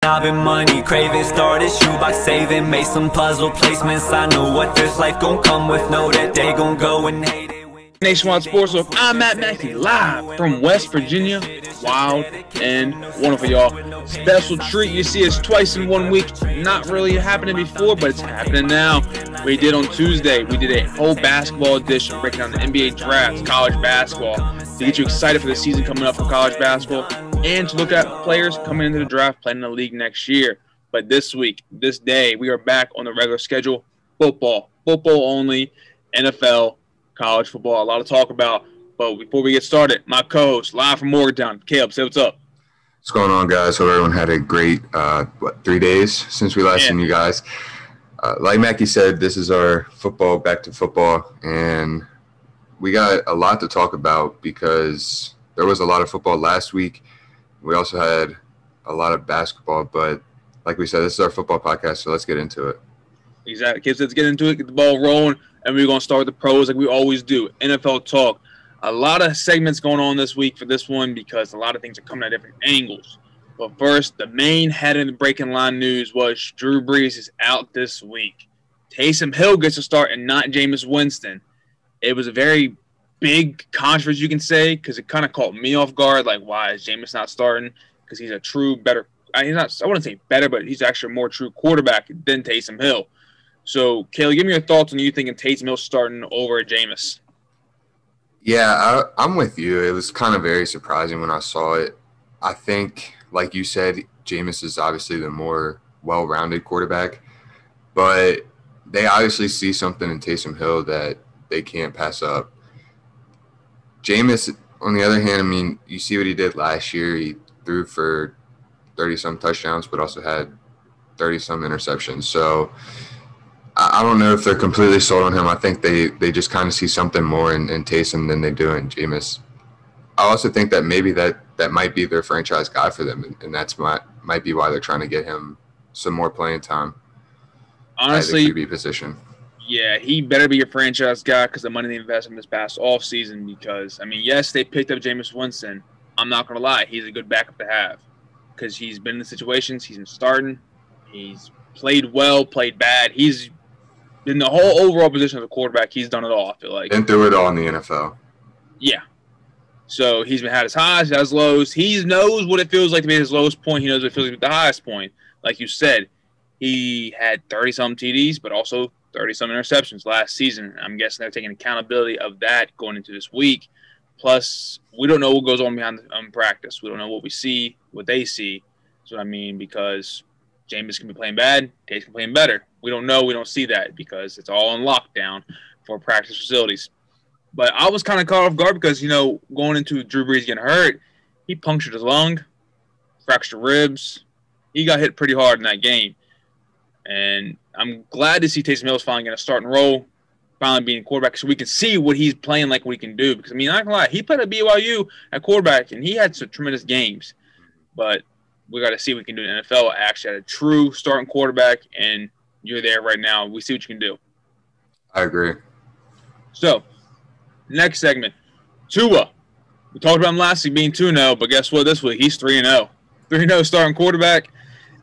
I've been money craving, started shoebox saving, made some puzzle placements. I know what this life gon' come with, know that they gon' go and hate it. Nationwide Sports Talk. I'm Matt Mackey, live from West Virginia. Wild and wonderful, y'all. Special treat. You see us twice in 1 week. Not really happening before, but it's happening now. We did on Tuesday. We did a whole basketball edition, breaking down the NBA drafts, college basketball, to get you excited for the season coming up for college basketball, and to look at players coming into the draft, playing in the league next year. But this week, this day, we are back on the regular schedule. Football only, NFL, college football, a lot to talk about. But before we get started, my co-host, live from Morgantown, Caleb, say what's up. What's going on, guys? Hope everyone had a great, 3 days since we last seen you guys. Like Mackie said, this is our back to football, and we got a lot to talk about because there was a lot of football last week. We also had a lot of basketball, but like we said, this is our football podcast, so let's get into it. Exactly. Kids, let's get into it, get the ball rolling, and we're going to start with the pros like we always do. NFL talk. A lot of segments going on this week for this one because a lot of things are coming at different angles. But first, the main head in the breaking line news was Drew Brees is out this week. Taysom Hill gets a start and not Jameis Winston. It was a very big controversy, you can say, because it kind of caught me off guard. Like, why is Jameis not starting? Because he's a true better – I wouldn't say better, but he's actually a more true quarterback than Taysom Hill. So, Kaylee, give me your thoughts on you thinking Taysom Hill starting over Jameis. Yeah, I'm with you. It was kind of very surprising when I saw it. I think, like you said, Jameis is obviously the more well-rounded quarterback, but they obviously see something in Taysom Hill that they can't pass up. Jameis, on the other hand, I mean, you see what he did last year. He threw for 30-some touchdowns, but also had 30-some interceptions. So I don't know if they're completely sold on him. I think they just kind of see something more in Taysom than they do in Jameis. I also think that maybe that might be their franchise guy for them, and that's might be why they're trying to get him some more playing time. Honestly, at the QB position. Yeah, he better be your franchise guy because the money they invested in this past offseason. Because, I mean, yes, they picked up Jameis Winston. I'm not going to lie. He's a good backup to have because he's been in the situations. He's been starting. He's played well, played bad. He's in the whole overall position of a quarterback. He's done it all, I feel like. And threw it all in the NFL. Yeah. So he's had his highs, he has lows. He knows what it feels like to be at his lowest point. He knows what it feels like to be at the highest point. Like you said, he had 30-some TDs, but also 30-some interceptions last season. I'm guessing they're taking accountability of that going into this week. Plus, we don't know what goes on behind practice. We don't know what we see, what they see. That's what I mean, because Jameis can be playing bad, Taysom can be playing better. We don't know. We don't see that because it's all on lockdown for practice facilities. But I was kind of caught off guard because, going into Drew Brees getting hurt, he punctured his lung, fractured ribs. He got hit pretty hard in that game. And I'm glad to see Taysom Hill is finally going to start and roll, finally being quarterback, so we can see what he's playing like, what he can do. Because, I mean, I'm not going to lie, he played at BYU at quarterback, and he had some tremendous games. But we got to see what we can do in the NFL. Actually had a true starting quarterback, and you're there right now. We see what you can do. I agree. So, next segment, Tua. We talked about him last week being 2-0, but guess what this week? He's 3-0. 3-0 starting quarterback,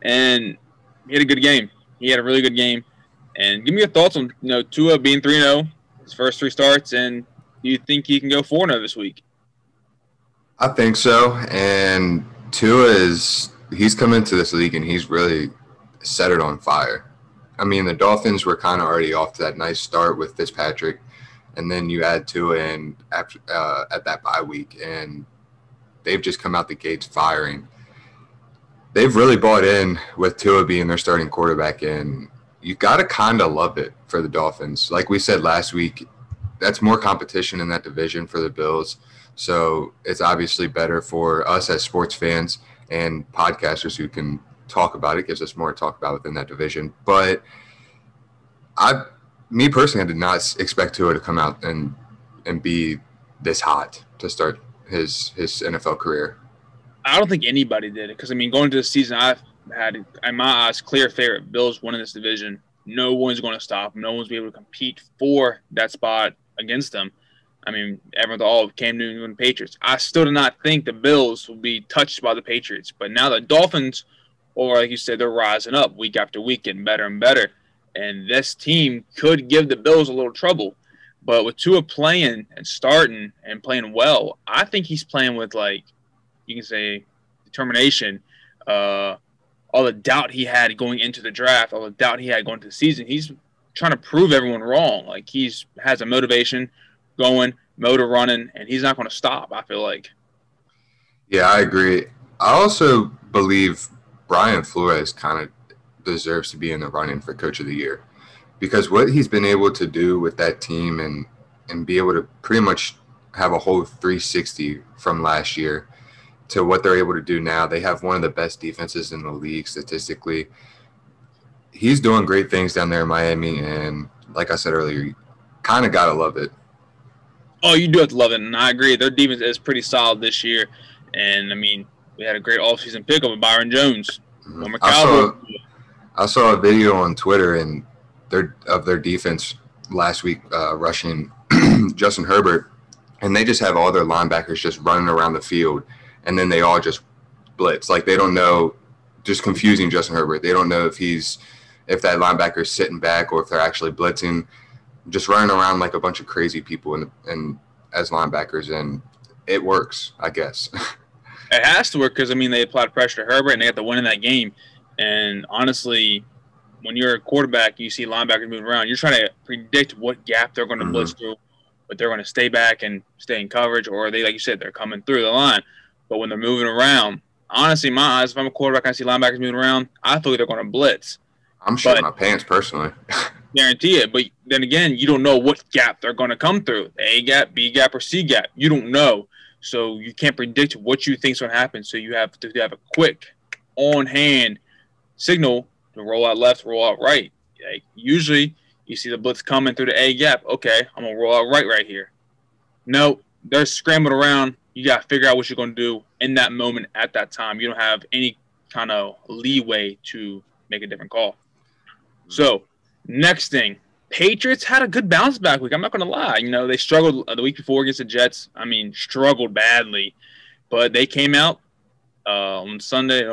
and he had a good game. He had a really good game. And give me your thoughts on Tua being 3-0, his first 3 starts, and do you think he can go 4-0 this week? I think so. And Tua he's come into this league, and he's really set it on fire. I mean, the Dolphins were kind of already off to that nice start with Fitzpatrick, and then you add Tua in at that bye week, and they've just come out the gates firing. They've really bought in with Tua being their starting quarterback, and you got to kind of love it for the Dolphins. Like we said last week, that's more competition in that division for the Bills, so it's obviously better for us as sports fans and podcasters who can talk about it. Gives us more to talk about within that division. But me personally, I did not expect Tua to come out and be this hot to start his NFL career. I don't think anybody did it because, I mean, going into the season, I've had, in my eyes, clear favorite Bills winning this division. No one's going to stop them. No one's going to be able to compete for that spot against them. I mean, everyone all Cam Newton and the Patriots. I still do not think the Bills will be touched by the Patriots. But now the Dolphins or like you said, they're rising up week after week, getting better and better. And this team could give the Bills a little trouble. But with Tua playing and starting and playing well, I think he's playing with, like, you can say, determination. All the doubt he had going into the draft, all the doubt he had going into the season, he's trying to prove everyone wrong. Like, has a motivation going, motor running, and he's not going to stop, I feel like. Yeah, I agree. I also believe Brian Flores kind of deserves to be in the running for Coach of the Year, because what he's been able to do with that team and be able to pretty much have a whole 360 from last year to what they're able to do now. They have one of the best defenses in the league statistically. He's doing great things down there in Miami, and like I said earlier, you kind of got to love it. Oh, you do have to love it, and I agree. Their defense is pretty solid this year, and, I mean, we had a great offseason pickup with Byron Jones. I saw a video on Twitter and of their defense last week rushing Justin Herbert, and they just have all their linebackers just running around the field, and then they all just blitz. Like, they don't know, just confusing Justin Herbert. They don't know if that linebacker is sitting back or if they're actually blitzing, just running around like a bunch of crazy people and as linebackers, and it works, I guess. It has to work because, I mean, they applied pressure to Herbert and they got the win in that game. And honestly, when you're a quarterback, you see linebackers moving around, you're trying to predict what gap they're going to blitz through, but they're going to stay back and stay in coverage, or they, like you said, they're coming through the line. But when they're moving around, honestly, in my eyes, if I'm a quarterback and I see linebackers moving around, I thought they're going to blitz. I'm shitting my pants personally. Guarantee it. But then again, you don't know what gap they're going to come through, the A gap, B gap, or C gap. You don't know. So you can't predict what you think is going to happen. So you have to have a quick, on-hand signal to roll out left, roll out right. Like, usually you see the blitz coming through the A gap. Okay, I'm going to roll out right here. No, they're scrambling around. You got to figure out what you're going to do in that moment at that time. You don't have any kind of leeway to make a different call. So, next thing. Patriots had a good bounce back week. I'm not going to lie. You know, they struggled the week before against the Jets. I mean, struggled badly. But they came out on Sunday.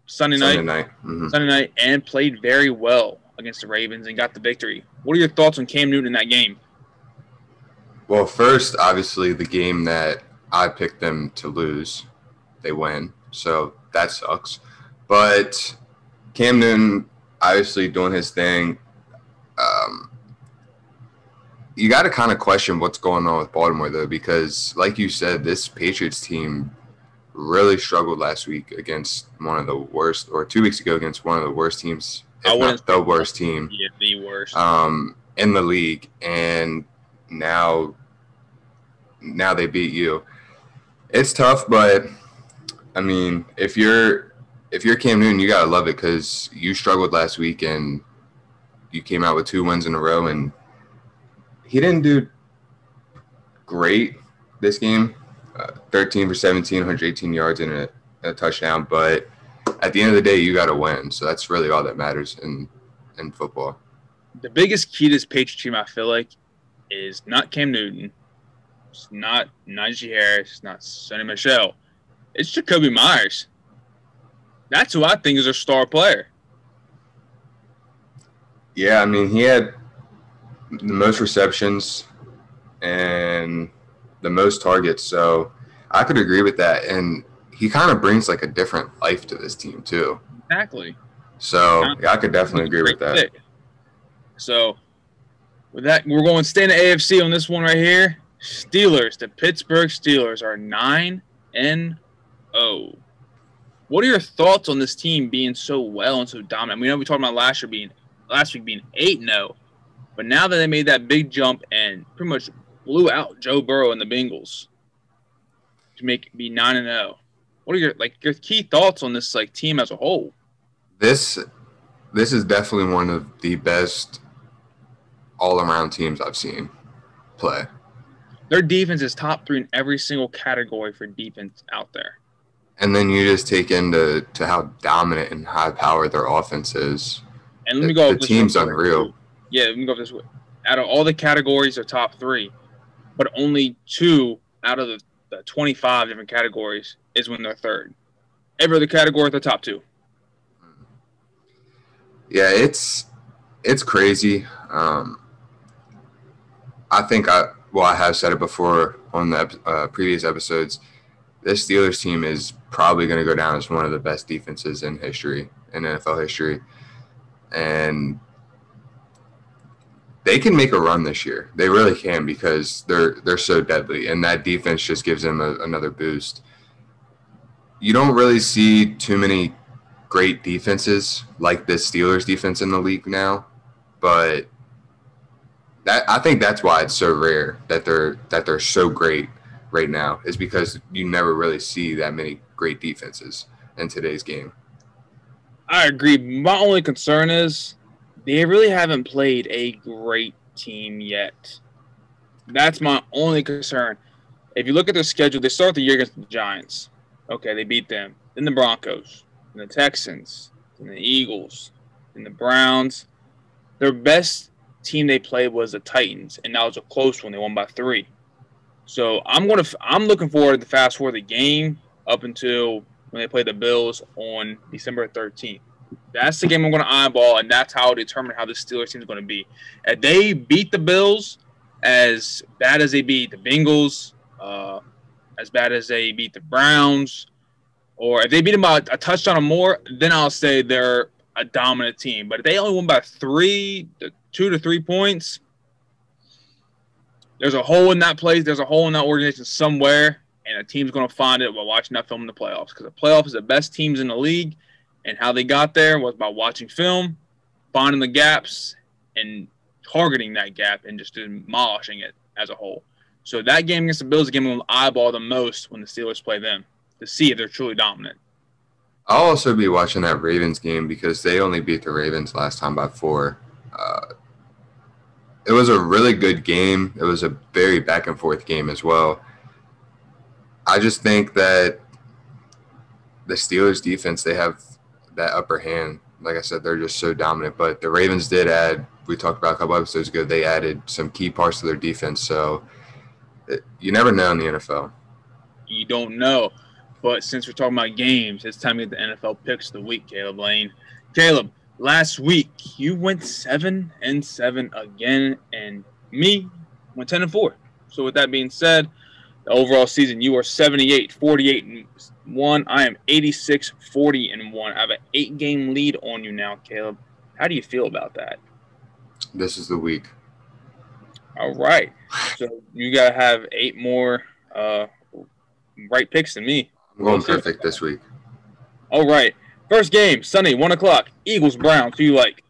Sunday night. Sunday night, and played very well against the Ravens and got the victory. What are your thoughts on Cam Newton in that game? Well, first, obviously, the game that I picked them to lose, they win. So that sucks. But Cam Newton, obviously, doing his thing. You got to kind of question what's going on with Baltimore, though, because, like you said, this Patriots team really struggled last week against one of the worst, or 2 weeks ago against one of the worst teams, if not the worst team. Yeah, the worst. In the league, and now they beat you. It's tough, but I mean, if you're Cam Newton, you gotta love it because you struggled last week and you came out with 2 wins in a row, and he didn't do great this game. 13 for 17, 118 yards and a touchdown, but at the end of the day, you got to win. So that's really all that matters in football. The biggest key to this Patriots team, I feel like, is not Cam Newton. It's not Najee Harris. It's not Sonny Michel. It's Jacoby Myers. That's who I think is their star player. Yeah, I mean, he had the most receptions and the most targets, so I could agree with that. And he kind of brings like a different life to this team too. Exactly. So yeah, I could definitely agree with that. Pick. So with that, we're going to stay in the AFC on this one right here. Steelers, the Pittsburgh Steelers are 9-0. What are your thoughts on this team being so well and so dominant? We know we talked about last week being 8-0, but now that they made that big jump and pretty much blew out Joe Burrow and the Bengals to be 9-0. What are your key thoughts on this team as a whole? This is definitely one of the best all-around teams I've seen play. Their defense is top 3 in every single category for defense out there. And then you just take into how dominant and high-powered their offense is. And let me go. The team's unreal. Yeah, let me go this way. Out of all the categories, they're top 3, but only 2 out of the 25 different categories is when they're third. every other category, the top two. Yeah, it's crazy. I think I have said it before on the previous episodes. This Steelers team is probably going to go down as one of the best defenses in history, in NFL history, and they can make a run this year. They really can because they're so deadly, and that defense just gives them another boost. You don't really see too many great defenses like this Steelers defense in the league now, but I think that's why it's so rare that they're so great right now, is because you never really see that many great defenses in today's game. I agree. My only concern is they really haven't played a great team yet. That's my only concern. If you look at their schedule, they start the year against the Giants. Okay, they beat them. Then the Broncos, then the Texans, then the Eagles, then the Browns. Their best team they played was the Titans, and that was a close one. They won by 3. So I'm looking forward to fast forward the game up until when they play the Bills on December 13th. That's the game I'm going to eyeball, and that's how I determine how this Steelers team is going to be. If they beat the Bills as bad as they beat the Bengals, as bad as they beat the Browns, or if they beat them by a touchdown or more, then I'll say they're a dominant team. But if they only won by 2 to 3 points, there's a hole in that place. There's a hole in that organization somewhere, and a team's going to find it while watching that film in the playoffs. Because the playoffs is the best teams in the league, and how they got there was by watching film, finding the gaps, and targeting that gap and just demolishing it as a whole. So that game against the Bills is the game we'll eyeball the most when the Steelers play them to see if they're truly dominant. I'll also be watching that Ravens game because they only beat the Ravens last time by 4. It was a really good game. It was a very back-and-forth game as well. I just think that the Steelers' defense, they have that upper hand. Like I said, they're just so dominant. But the Ravens did add, we talked about a couple episodes ago, they added some key parts to their defense. So you never know in the NFL. You don't know. But since we're talking about games, it's time to get the NFL picks of the week, Caleb Lane. Caleb, last week you went 7-7 again, and me went 10-4. So with that being said, the overall season you are 78-48-1. I am 86-40-1. I have an 8-game lead on you now, Caleb. How do you feel about that? This is the week. All right. So you gotta have 8 more right picks than me. I'm going perfect this week. All right. First game, Sunday, 1 o'clock. Eagles, Browns. Who you like?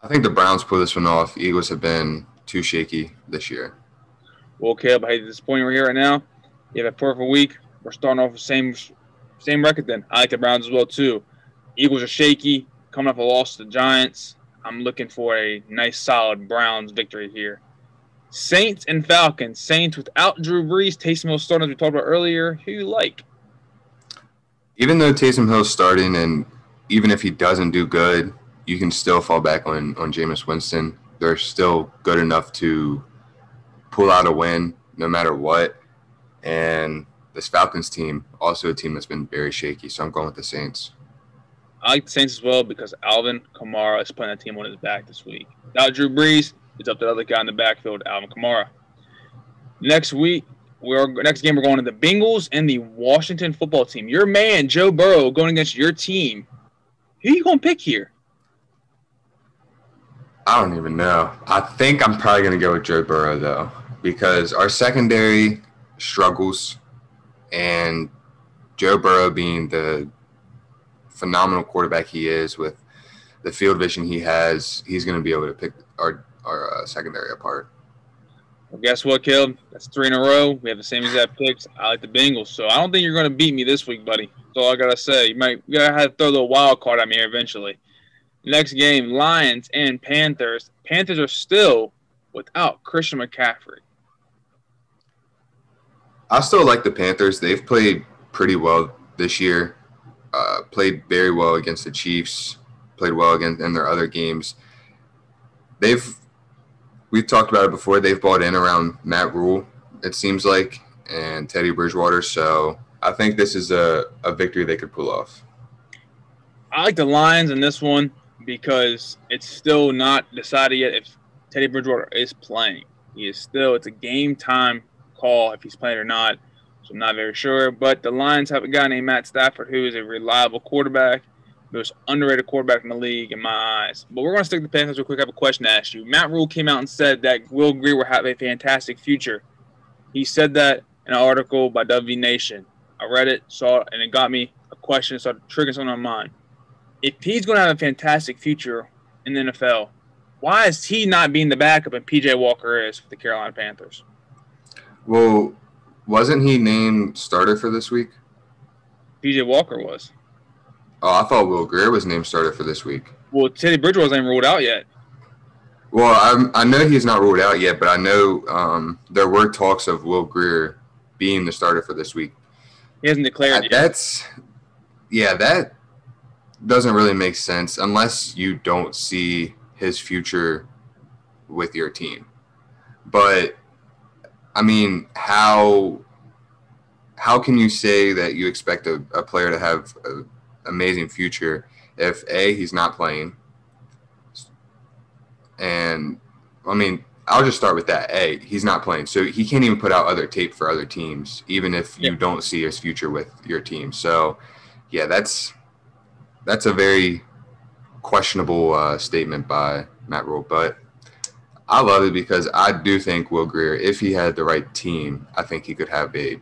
I think the Browns pull this one off. Eagles have been too shaky this year. Well, Caleb, I hate to disappoint you here right now. You have a perfect week. We're starting off with the same record then. I like the Browns as well, too. Eagles are shaky, coming off a loss to the Giants. I'm looking for a nice, solid Browns victory here. Saints and Falcons. Saints without Drew Brees. Taysom Hill starting, as we talked about earlier. Who you like? Even though Taysom Hill's starting, and even if he doesn't do good, you can still fall back on Jameis Winston. They're still good enough to pull out a win no matter what. And this Falcons team, also a team that's been very shaky, so I'm going with the Saints. I like the Saints as well because Alvin Kamara is putting that team on his back this week. Without Drew Brees, it's up to the other guy in the backfield, Alvin Kamara. Next game, we're going to the Bengals and the Washington football team. Your man, Joe Burrow, going against your team. Who are you going to pick here? I don't even know. I think I'm probably going to go with Joe Burrow, though, because our secondary struggles, and Joe Burrow being the phenomenal quarterback he is with the field vision he has, he's going to be able to pick our secondary apart. Well, guess what, Caleb? That's 3 in a row. We have the same exact picks. I like the Bengals, so I don't think you're going to beat me this week, buddy. That's all I got to say. You got to have to throw a little wild card at me here eventually. Next game, Lions and Panthers. Panthers are still without Christian McCaffrey. I still like the Panthers. They've played pretty well this year. Played very well against the Chiefs. Played well again in their other games. We've talked about it before. They've bought in around Matt Rule, it seems like, and Teddy Bridgewater. So I think this is a victory they could pull off. I like the Lions in this one because it's still not decided yet if Teddy Bridgewater is playing. It's a game time call if he's playing or not. So I'm not very sure. But the Lions have a guy named Matt Stafford who is a reliable quarterback, most underrated quarterback in the league in my eyes. But we're going to stick to the Panthers real quick. I have a question to ask you. Matt Rule came out and said that Will Grier will have a fantastic future. He said that in an article by WV Nation. I read it, saw it, and it got me a question, started triggering something on my mind. If he's going to have a fantastic future in the NFL, why is he not being the backup and P.J. Walker is for the Carolina Panthers? Well, wasn't he named starter for this week? P.J. Walker was. Oh, I thought Will Grier was named starter for this week. Well, Teddy Bridgewater wasn't even ruled out yet. Well, I know he's not ruled out yet, but I know there were talks of Will Grier being the starter for this week. He hasn't declared yet. That doesn't really make sense unless you don't see his future with your team. But I mean, how can you say that you expect a player to have an amazing future if A, he's not playing? And I mean, I'll just start with that. A, he's not playing, so he can't even put out other tape for other teams, even if you don't see his future with your team. So, yeah, that's a very questionable statement by Matt Rule. But I love it because I do think Will Grier, if he had the right team, I think he could have I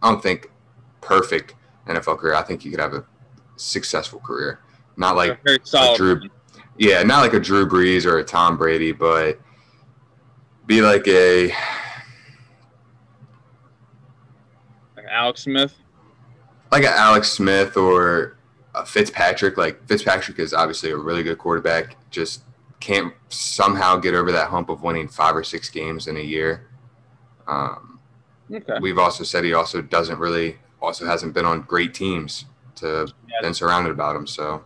don't think perfect NFL career. I think he could have a successful career. Not like very solid. Not like a Drew Brees or a Tom Brady, but be like a Alex Smith. Like an Alex Smith or a Fitzpatrick. Like Fitzpatrick is obviously a really good quarterback, just can't somehow get over that hump of winning 5 or 6 games in a year. Okay. We've also said he also hasn't been on great teams to been surrounded about him. So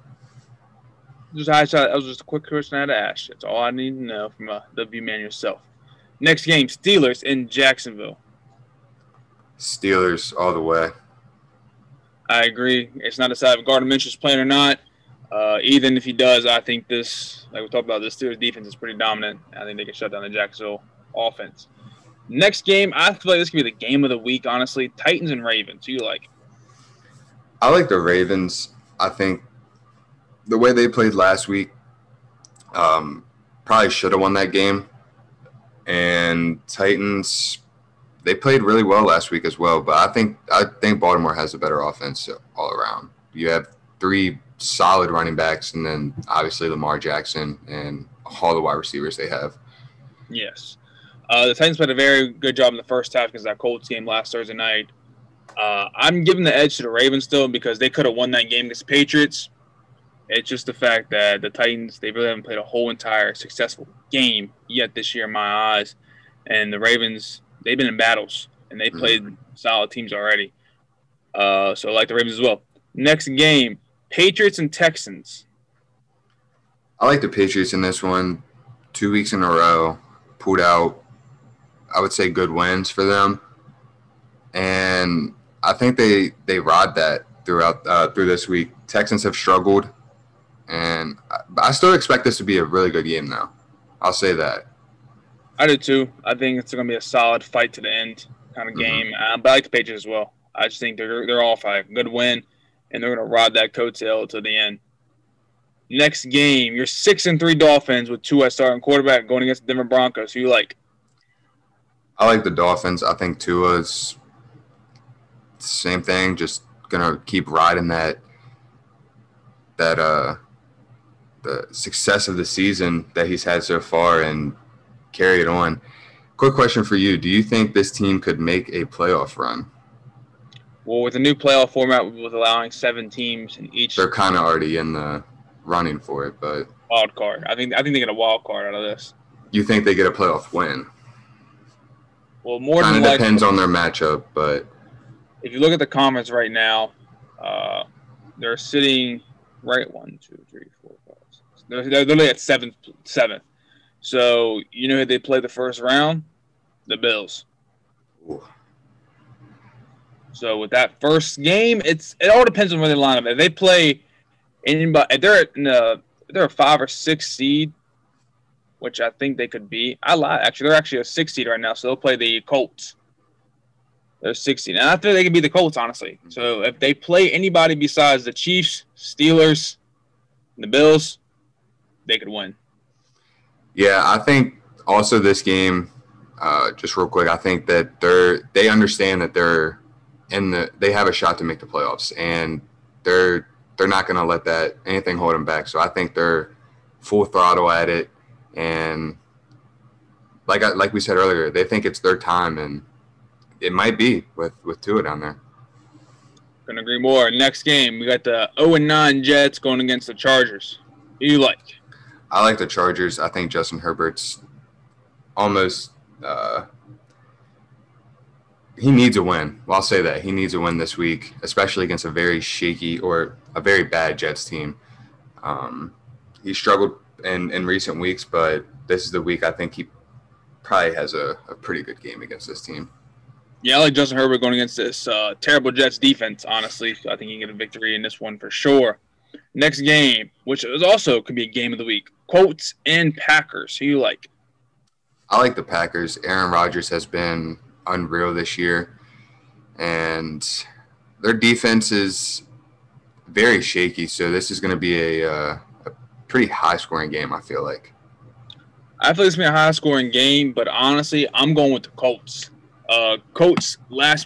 that was just a quick question I had to ask. That's all I need to know from the view man yourself. Next game, Steelers in Jacksonville. Steelers all the way. I agree. It's not decided if Gardner Minshew's playing or not. Even if he does, I think this, like we talked about, this Steelers defense is pretty dominant. I think they can shut down the Jacksonville offense. Next game, I feel like this could be the game of the week, honestly. Titans and Ravens. Who you like? I like the Ravens. I think the way they played last week probably should have won that game. And Titans, they played really well last week as well. But I think Baltimore has a better offense all around. You have 3 solid running backs, and then obviously Lamar Jackson and all the wide receivers they have. Yes. The Titans played a very good job in the first half because of that Colts game last Thursday night. I'm giving the edge to the Ravens still because they could have won that game against the Patriots. It's just the fact that the Titans, they really haven't played a whole entire successful game yet this year in my eyes. And the Ravens, they've been in battles, and they played solid teams already. So I like the Ravens as well. Next game, Patriots and Texans. I like the Patriots in this one. 2 weeks in a row, pulled out, I would say, good wins for them. And I think they ride that through this week. Texans have struggled, and I still expect this to be a really good game, though. I'll say that. I do, too. I think it's going to be a solid fight to the end kind of game. But I like the Patriots as well. I just think they're all five. Good win, and they're going to ride that coattail to the end. Next game, your 6-3 Dolphins with Tua starting quarterback going against the Denver Broncos. Who you like? I like the Dolphins. I think Tua's the same thing, just going to keep riding the success of the season that he's had so far and carry it on. Quick question for you. Do you think this team could make a playoff run? Well, with the new playoff format with allowing 7 teams in each, they're kind of already in the running for it, but wild card. I think they get a wild card out of this. You think they get a playoff win? Well, more kind than of likely, depends on their matchup, but if you look at the conference right now, they're sitting right 1, 2, 3, 4, 5, 6. They're literally at seventh. So you know who they play the first round? The Bills. Ooh. So with that first game, it all depends on where they line up. If they play anybody, if they're a 5 or 6 seed, which I think they could be. I lie. Actually, they're actually a 6 seed right now, so they'll play the Colts. They're 6 seed. And I think they could be the Colts, honestly. So if they play anybody besides the Chiefs, Steelers, and the Bills, they could win. Yeah, I think also this game, just real quick, I think that they understand that they have a shot to make the playoffs, and they're not going to let anything hold them back. So I think they're full throttle at it, and like we said earlier, they think it's their time, and it might be with Tua down there. Couldn't agree more. Next game, we got the 0-9 Jets going against the Chargers. Who do you like? I like the Chargers. I think Justin Herbert's almost he needs a win. Well, I'll say that. He needs a win this week, especially against a very shaky or a very bad Jets team. He struggled in recent weeks, but this is the week I think he probably has a pretty good game against this team. Yeah, I like Justin Herbert going against this terrible Jets defense, honestly. So I think he can get a victory in this one for sure. Next game, which is also could be a game of the week, Colts and Packers. Who you like? I like the Packers. Aaron Rodgers has been unreal this year, and their defense is very shaky. So this is going to be a pretty high-scoring game, I feel like. I feel it's going to be a high-scoring game, but honestly, I'm going with the Colts. Colts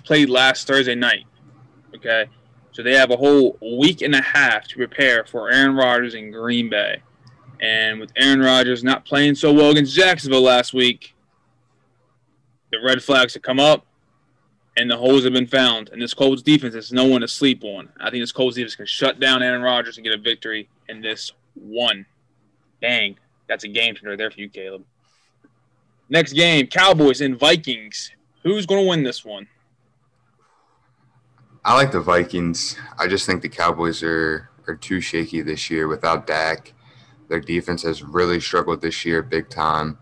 played last Thursday night, okay? So they have a whole week and a half to prepare for Aaron Rodgers in Green Bay. And with Aaron Rodgers not playing so well against Jacksonville last week, the red flags have come up and the holes have been found. And this Colts defense is no one to sleep on. I think this Colts defense can shut down Aaron Rodgers and get a victory in this one. Dang, that's a game changer there for you, Caleb. Next game, Cowboys and Vikings. Who's going to win this one? I like the Vikings. I just think the Cowboys are too shaky this year without Dak. Their defense has really struggled this year big time.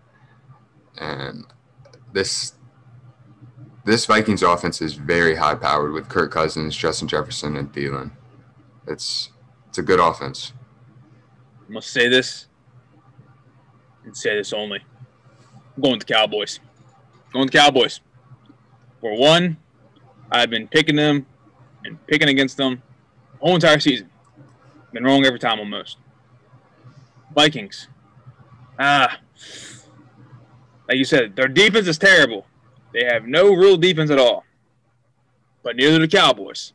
And this Vikings offense is very high-powered with Kirk Cousins, Justin Jefferson, and Thielen. It's a good offense. I'm going to say this and say this only. I'm going with the Cowboys. Going with the Cowboys. For one, I've been picking them and picking against them the whole entire season. Been wrong every time almost. Vikings. Like you said, their defense is terrible. They have no real defense at all. But neither do the Cowboys.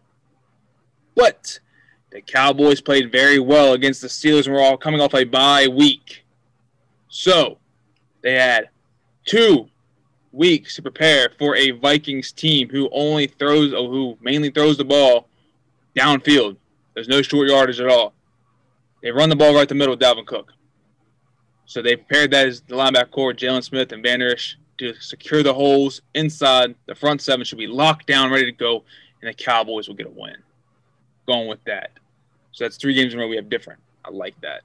But the Cowboys played very well against the Steelers and were all coming off a bye week. So they had 2 weeks to prepare for a Vikings team who mainly throws the ball downfield. There's no short yardage at all. They run the ball right the middle with Dalvin Cook. So they prepared that as the linebacker core, Jalen Smith and Van Der Esch, to secure the holes inside. The front 7 should be locked down, ready to go, and the Cowboys will get a win. Going with that. So that's 3 games in a row we have different. I like that.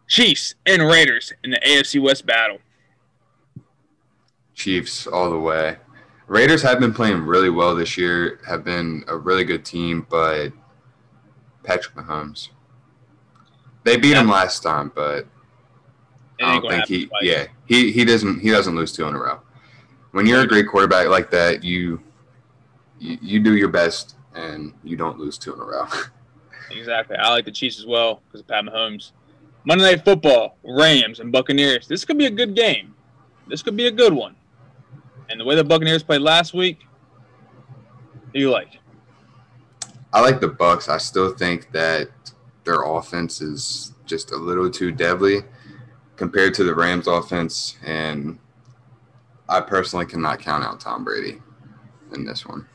Chiefs and Raiders in the AFC West battle. Chiefs all the way. Raiders have been playing really well this year, have been a really good team, but Patrick Mahomes. They beat him last time, but I don't think he doesn't lose 2 in a row. When you're a great quarterback like that, you do your best and you don't lose 2 in a row. Exactly. I like the Chiefs as well because of Pat Mahomes. Monday Night Football, Rams and Buccaneers. This could be a good game. This could be a good one. And the way the Buccaneers played last week, who do you like? I like the Bucs. I still think that their offense is just a little too deadly compared to the Rams' offense, and I personally cannot count out Tom Brady in this one.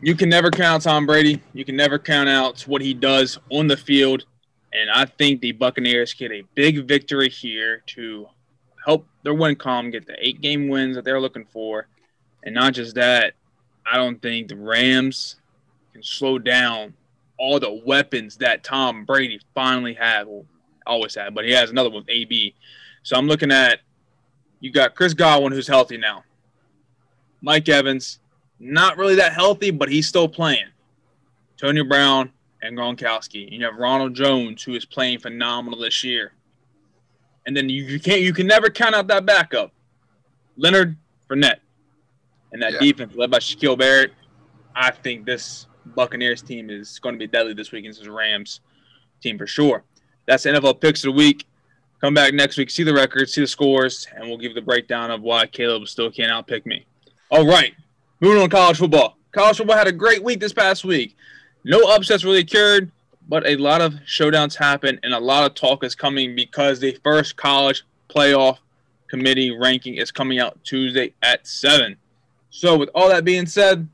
You can never count out Tom Brady. You can never count out what he does on the field, and I think the Buccaneers get a big victory here to help their win column get the 8-game wins that they're looking for. And not just that, I don't think the Rams can slow down all the weapons that Tom Brady finally had. Well, always had, but he has another one with AB. So I'm looking at, you got Chris Godwin, who's healthy now. Mike Evans, not really that healthy, but he's still playing. Antonio Brown and Gronkowski. You have Ronald Jones, who is playing phenomenal this year. And then you can never count out that backup. Leonard Fournette. And that defense led by Shaquille Barrett. I think this Buccaneers team is going to be deadly this week against this Rams team for sure. That's the NFL picks of the week. Come back next week, see the records, see the scores, and we'll give the breakdown of why Caleb still can't outpick me. All right, moving on to college football. College football had a great week this past week. No upsets really occurred, but a lot of showdowns happened, and a lot of talk is coming because the first college playoff committee ranking is coming out Tuesday at 7. So with all that being said,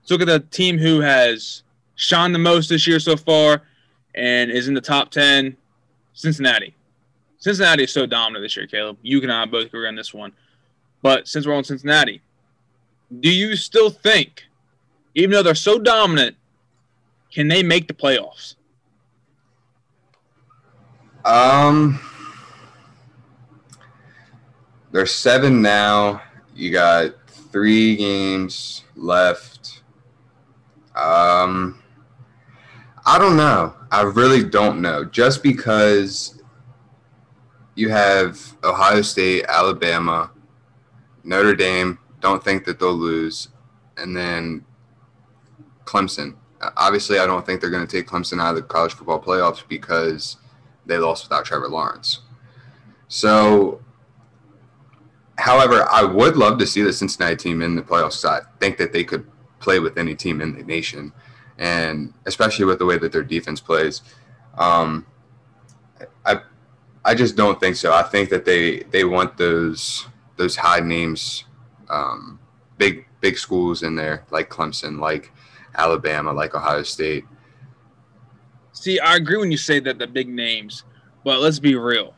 let's look at the team who has shined the most this year so far and is in the top 10, Cincinnati. Cincinnati is so dominant this year, Caleb. You and I both agree on this one. But since we're on Cincinnati, do you still think, even though they're so dominant, can they make the playoffs? They're 7 now. You got 3 games left. I don't know. I really don't know. Just because you have Ohio State, Alabama, Notre Dame, don't think that they'll lose, and then Clemson. Obviously, I don't think they're going to take Clemson out of the college football playoffs because they lost without Trevor Lawrence. So, however, I would love to see the Cincinnati team in the playoffs. I think that they could play with any team in the nation, and especially with the way that their defense plays. I just don't think so. I think that they want those high names, big schools in there, like Clemson, like Alabama, like Ohio State. See, I agree when you say that the big names, but let's be real.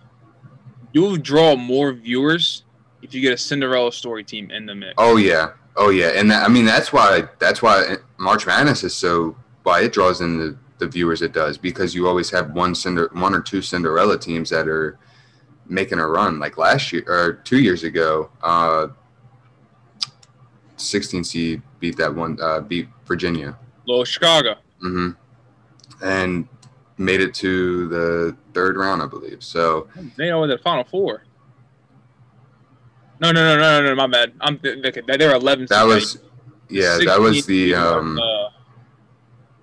You'll draw more viewers if you get a Cinderella story team in the mix. Oh yeah, and that's why March Madness is so why it draws in the viewers it does, because you always have one or two Cinderella teams that are making a run. Like last year or 2 years ago, 16 seed beat Virginia. Little Chicago. Mm-hmm. And made it to the 3rd round, I believe. So they know the Final Four. No, my bad. They were 11. That was that was the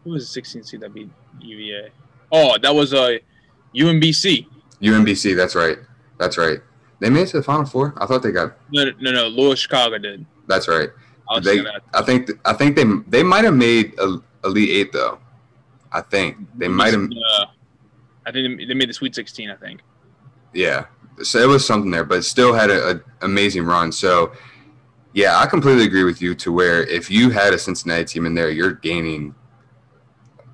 who was the 16 seed that beat UVA? Oh, that was UMBC. UMBC, that's right. They made it to the Final Four. I thought they got no. Louis Chicago did. That's right. I think they might have made Elite 8 though. I think they might have. I think they made the Sweet 16. I think. Yeah, so it was something there, but still had an amazing run. So, yeah, I completely agree with you to where if you had a Cincinnati team in there, you're gaining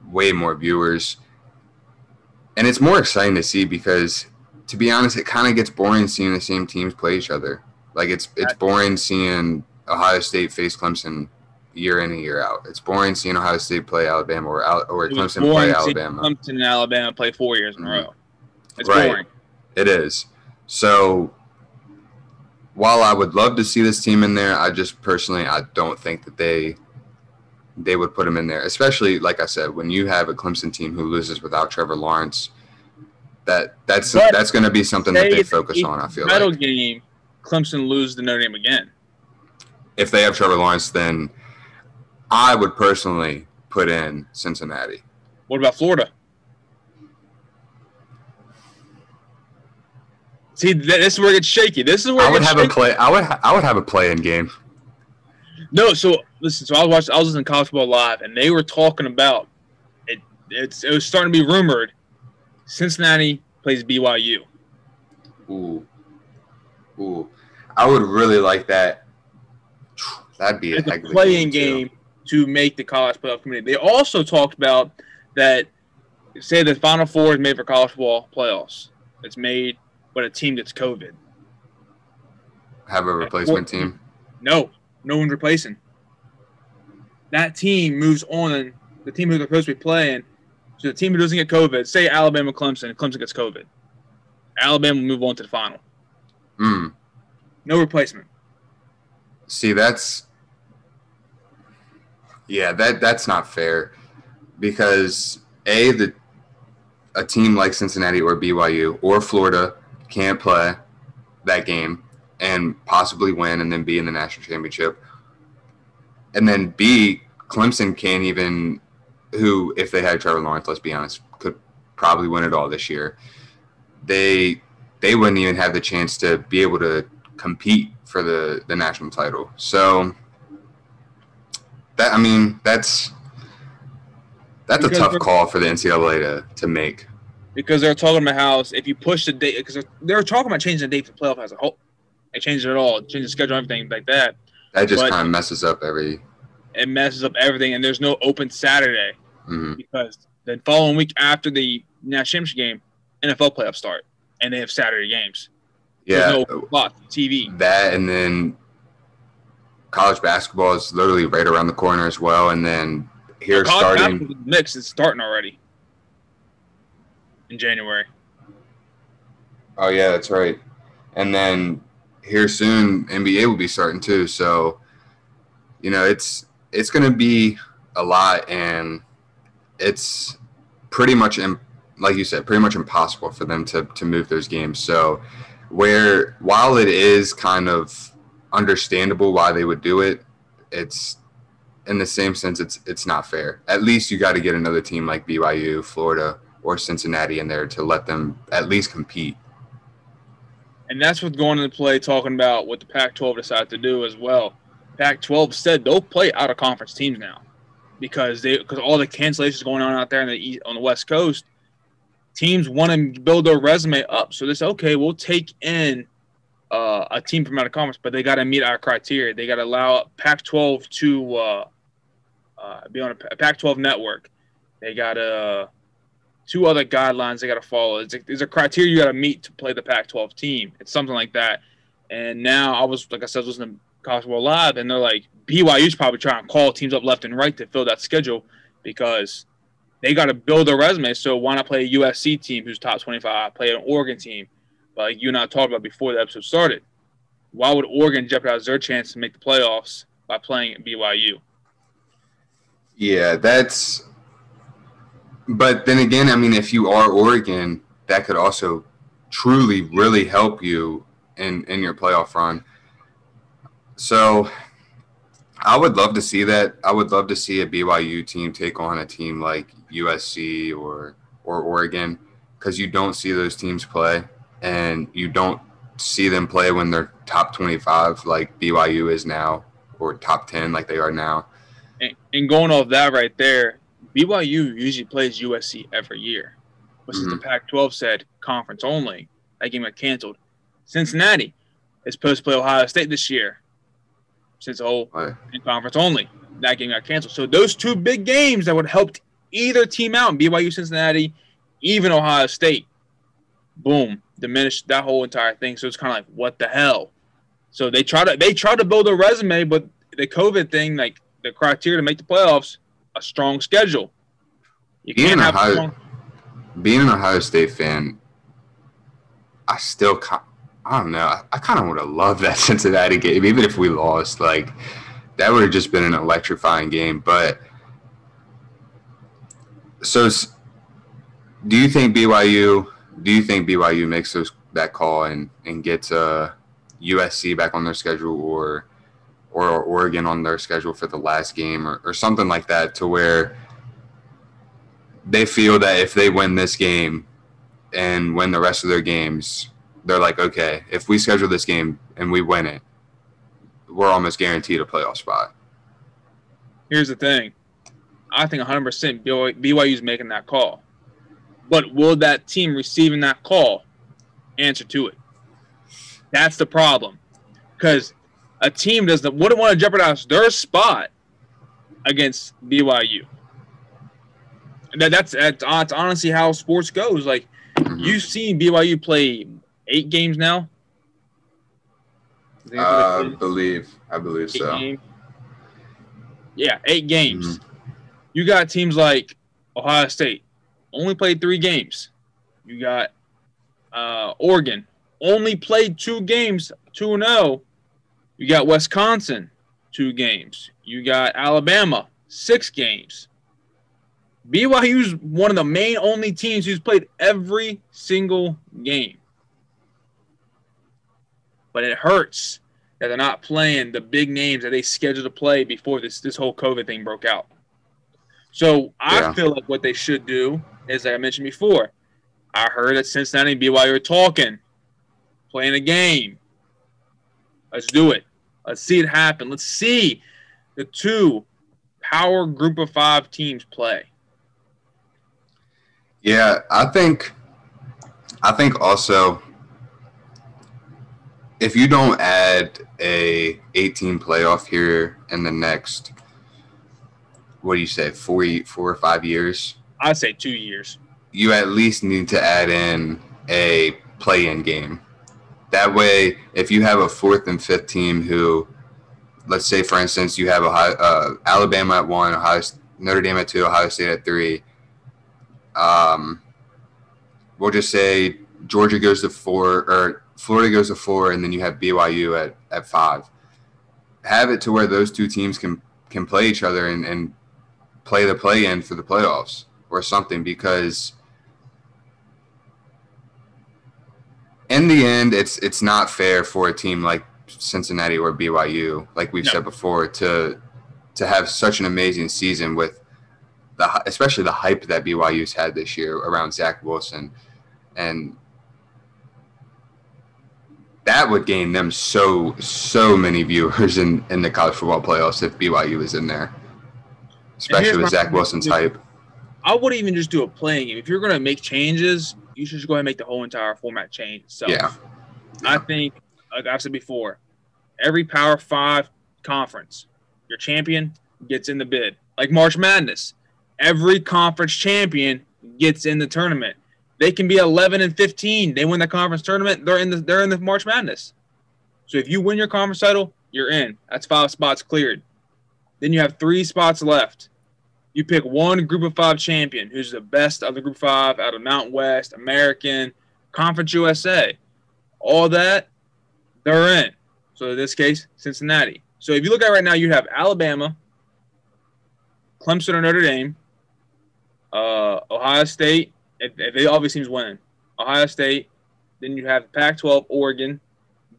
way more viewers. And it's more exciting to see because, to be honest, it kind of gets boring seeing the same teams play each other. Like, it's boring seeing Ohio State face Clemson year in and year out. It's boring seeing Ohio State play Alabama or Clemson play Alabama. Clemson and Alabama play 4 years in a row. It's right. Boring. It is. So, while I would love to see this team in there, I just personally I don't think that they would put them in there. Especially, like I said, when you have a Clemson team who loses without Trevor Lawrence, that's going to be something that they focus on. I feel like game, Clemson lose to Notre Dame again. If they have Trevor Lawrence, then I would personally put in Cincinnati. What about Florida? See, this is where it gets shaky. This is where I would have a play-in game. No, so listen. So I was listening to College Football Live, and they were talking about it. It was starting to be rumored. Cincinnati plays BYU. Ooh, I would really like that. That'd be a heck of a play-in game to make the college playoff committee. They also talked about that. Say the Final Four is made for college football playoffs. It's made. But a team that's COVID. Have a replacement team? No one's replacing. That team moves on. The team who they're supposed to be playing, so the team who doesn't get COVID, say Alabama, Clemson gets COVID. Alabama will move on to the final. No replacement. See, that's Yeah, that's not fair because a team like Cincinnati or BYU or Florida can't play that game and possibly win and then be in the national championship. And then B, Clemson can't even, who, if they had Trevor Lawrence, let's be honest, could probably win it all this year. They wouldn't even have the chance to be able to compete for the national title. So that's a tough call for the NCAA to make. Because they're talking about how if you push the date, because they're talking about changing the date for the playoff as a whole. They changed it all, changed the schedule, everything like that. That just kind of messes up everything, and there's no open Saturday because the following week after the national championship game, NFL playoffs start, and they have Saturday games. Yeah, there's no TV. That, and then college basketball is literally right around the corner as well, and then starting mix is starting already in January. Oh yeah, that's right. And then here soon, NBA will be starting too. So, it's going to be a lot, and it's pretty much, like you said, pretty much impossible for them to move those games. So, while it is kind of understandable why they would do it, it's in the same sense it's not fair. At least you got to get another team like BYU, Florida, or Cincinnati in there to let them at least compete. And that's what's going into play, talking about what the Pac-12 decided to do as well. Pac-12 said they'll play out-of-conference teams now because all the cancellations going on out there on the West Coast. Teams want to build their resume up. So they say, okay, we'll take in a team from out of conference, but they got to meet our criteria. They got to allow Pac-12 to be on a Pac-12 network. They got two other guidelines they got to follow. There's a criteria you got to meet to play the Pac-12 team. It's something like that. And now like I said, listening to College Football Live, and they're like, BYU's probably trying to call teams up left and right to fill that schedule because they got to build their resume. So why not play a USC team who's top 25, play an Oregon team, like you and I talked about before the episode started? Why would Oregon jeopardize their chance to make the playoffs by playing at BYU? Yeah, but then again, if you are Oregon, that could also truly really help you in your playoff run. So I would love to see that. I would love to see a BYU team take on a team like USC or Oregon, because you don't see those teams play, and you don't see them play when they're top 25 like BYU is now, or top 10 like they are now. And going off that right there, BYU usually plays USC every year. But since the Pac-12 said conference only, that game got canceled. Cincinnati is supposed to play Ohio State this year. Since in conference only, that game got canceled. So those two big games that would have helped either team out, BYU, Cincinnati, even Ohio State, boom, diminished that whole entire thing. So it's kind of like, what the hell? So they try to build a resume, but the COVID thing, like the criteria to make the playoffs, a strong schedule. Being an Ohio State fan, I don't know. I kind of would have loved that Cincinnati game, even if we lost. Like, that would have just been an electrifying game. But so, do you think BYU makes that call and gets USC back on their schedule, or Oregon on their schedule for the last game, or something like that, to where they feel that if they win this game and win the rest of their games, they're like, okay, if we schedule this game and we win it, we're almost guaranteed a playoff spot? Here's the thing. I think 100% BYU is making that call. But will that team receiving that call answer to it? That's the problem. Because a team wouldn't want to jeopardize their spot against BYU. That's honestly how sports goes. Like, you've seen BYU play 8 games now. I believe so. Games. Yeah, 8 games. You got teams like Ohio State, only played 3 games. You got Oregon, only played 2 games, 2-0. You got Wisconsin, 2 games. You got Alabama, 6 games. BYU's one of the main only teams who's played every single game. But it hurts that they're not playing the big names that they scheduled to play before this whole COVID thing broke out. So I feel like what they should do is, like I mentioned before, I heard that Cincinnati and BYU are talking, playing a game. Let's do it. Let's see it happen. Let's see the 2 power group of 5 teams play. Yeah, I think also if you don't add a 18 playoff here in the next, what do you say, 4 or 5 years? I'd say 2 years. You at least need to add in a play-in game. That way, if you have a 4th and 5th team who, let's say, for instance, you have Alabama at 1, Notre Dame at 2, Ohio State at 3. We'll just say Georgia goes to 4, or Florida goes to 4, and then you have BYU at 5. Have it to where those 2 teams can play each other and play the play-in for the playoffs or something, because in the end, it's not fair for a team like Cincinnati or BYU, like we've said before, to have such an amazing season with especially the hype that BYU's had this year around Zach Wilson, and that would gain them so many viewers in the college football playoffs if BYU is in there, especially with Zach Wilson's hype. I wouldn't even just do a playing game. If you're going to make changes, you should just go ahead and make the whole entire format change. So I think, like I've said before, every Power 5 conference, your champion gets in the bid. Like March Madness, every conference champion gets in the tournament. They can be 11-15. They win the conference tournament. They're in the March Madness. So if you win your conference title, you're in. That's 5 spots cleared. Then you have 3 spots left. You pick one group of 5 champion who's the best of the group 5 out of Mountain West, American, Conference USA. All that, they're in. So in this case, Cincinnati. So if you look at it right now, you have Alabama, Clemson or Notre Dame, Ohio State, if they obviously teams winning, Ohio State. Then you have Pac-12, Oregon,